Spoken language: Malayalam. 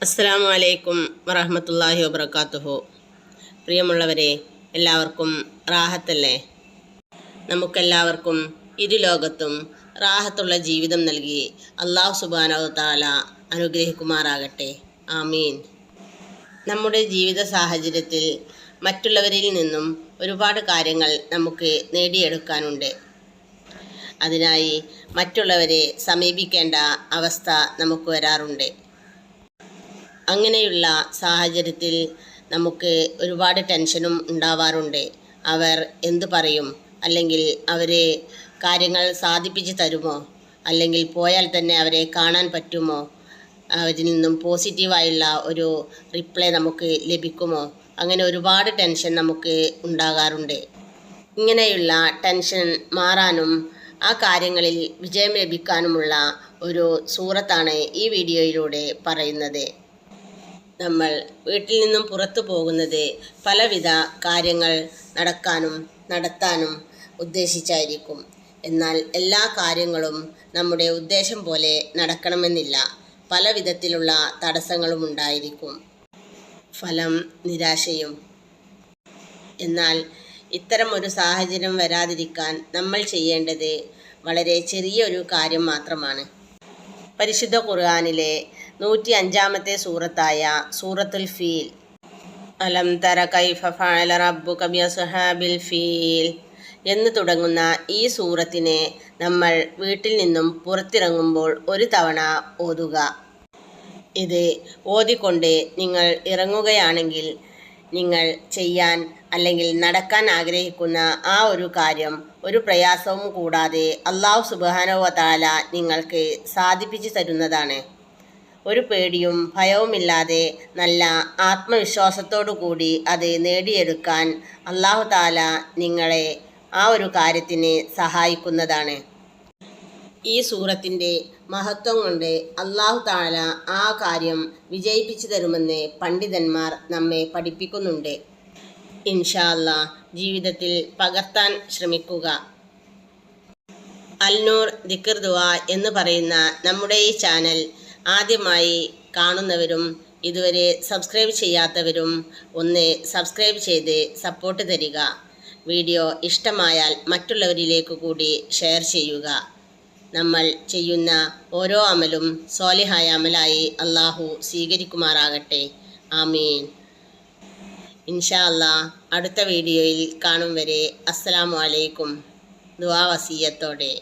അസ്സലാമു അലൈക്കും വറഹ്മത്തുള്ളാഹി വബറകാതുഹു. പ്രിയമുള്ളവരെ, എല്ലാവർക്കും റാഹത്തല്ലേ? നമുക്കെല്ലാവർക്കും ഇരുലോകത്തും റാഹത്തുള്ള ജീവിതം നൽകി അല്ലാഹു സുബ്ഹാനഹു വ തആല അനുഗ്രഹിക്കുമാറാകട്ടെ. ആമീൻ. നമ്മുടെ ജീവിത സാഹചര്യത്തിൽ മറ്റുള്ളവരിൽ നിന്നും ഒരുപാട് കാര്യങ്ങൾ നമുക്ക് നേടിയെടുക്കാനുണ്ട്. അതിനായി മറ്റുള്ളവരെ സമീപിക്കേണ്ട അവസ്ഥ നമുക്ക് വരാറുണ്ട്. അങ്ങനെയുള്ള സാഹചര്യത്തിൽ നമുക്ക് ഒരുപാട് ടെൻഷനും ഉണ്ടാവാറുണ്ട്. അവർ എന്തു പറയും, അല്ലെങ്കിൽ അവർ കാര്യങ്ങൾ സാധിപ്പിച്ച് തരുമോ, അല്ലെങ്കിൽ പോയാൽ തന്നെ അവരെ കാണാൻ പറ്റുമോ, അവരിൽ നിന്നും പോസിറ്റീവായുള്ള ഒരു റിപ്ലൈ നമുക്ക് ലഭിക്കുമോ, അങ്ങനെ ഒരുപാട് ടെൻഷൻ നമുക്ക് ഉണ്ടാകാറുണ്ട്. ഇങ്ങനെയുള്ള ടെൻഷൻ മാറാനും ആ കാര്യങ്ങളിൽ വിജയം ലഭിക്കാനുമുള്ള ഒരു സൂറത്താണ് ഈ വീഡിയോയിലൂടെ പറയുന്നത്. നമ്മൾ വീട്ടിൽ നിന്നും പുറത്തു പോകുന്നത് പലവിധ കാര്യങ്ങൾ നടത്താനും ഉദ്ദേശിച്ചായിരിക്കും. എന്നാൽ എല്ലാ കാര്യങ്ങളും നമ്മുടെ ഉദ്ദേശം പോലെ നടക്കണമെന്നില്ല. പല വിധത്തിലുള്ള തടസ്സങ്ങളും ഉണ്ടായിരിക്കും, ഫലം നിരാശയും. എന്നാൽ ഇത്തരം ഒരു സാഹചര്യം വരാതിരിക്കാൻ നമ്മൾ ചെയ്യേണ്ടത് വളരെ ചെറിയൊരു കാര്യം മാത്രമാണ്. പരിശുദ്ധ ഖുർആനിലെ 105-ാമത്തെ സൂറത്തായ സൂറത്തുൽ ഫീൽ, അലം തര കൈഫ ഫഅല റബ്ബുക ബിഅസ്ഹാബിൽ ഫീൽ എന്ന് തുടങ്ങുന്ന ഈ സൂറത്തിനെ നമ്മൾ വീട്ടിൽ നിന്നും പുറത്തിറങ്ങുമ്പോൾ ഒരു തവണ ഓതുക. ഇത് ഓതിക്കൊണ്ട് നിങ്ങൾ ഇറങ്ങുകയാണെങ്കിൽ നിങ്ങൾ ചെയ്യാൻ അല്ലെങ്കിൽ നടക്കാൻ ആഗ്രഹിക്കുന്ന ആ ഒരു കാര്യം ഒരു പ്രയാസവും കൂടാതെ അല്ലാഹു സുബ്ഹാനഹു വ തആല നിങ്ങൾക്ക് സാധിപ്പിച്ചു തരുന്നതാണ്. ഒരു പേടിയും ഭയവുമില്ലാതെ നല്ല ആത്മവിശ്വാസത്തോടു കൂടി അത് നേടിയെടുക്കാൻ അല്ലാഹു തആല നിങ്ങളെ ആ ഒരു കാര്യത്തിന് സഹായിക്കുന്നതാണ്. ഈ സൂറത്തിൻ്റെ മഹത്വം കൊണ്ട് അല്ലാഹു തആല ആ കാര്യം വിജയിപ്പിച്ചു തരുമെന്ന് പണ്ഡിതന്മാർ നമ്മെ പഠിപ്പിക്കുന്നുണ്ട്. ഇൻഷാ അല്ലാഹ് ജീവിതത്തിൽ പകർത്താൻ ശ്രമിക്കുക. അൽനൂർ ദിക്ർ ദുആ എന്ന് പറയുന്ന നമ്മുടെ ഈ ചാനൽ ആദ്യമായി കാണുന്നവരും ഇതുവരെ സബ്സ്ക്രൈബ് ചെയ്യാത്തവരും ഒന്ന് സബ്സ്ക്രൈബ് ചെയ്ത് സപ്പോർട്ട് തരിക. വീഡിയോ ഇഷ്ടമായാൽ മറ്റുള്ളവരിലേക്ക് കൂടി ഷെയർ ചെയ്യുക. നമ്മൾ ചെയ്യുന്ന ഓരോ അമലും സ്വാലിഹായ അമലായി അല്ലാഹു സ്വീകരിക്കുമാറാകട്ടെ. ആമീൻ. ഇൻഷാ അല്ലാഹ് അടുത്ത വീഡിയോയിൽ കാണും വരെ അസ്സലാമു അലൈക്കും. ദുആ വസിയ്യത്തോടെ.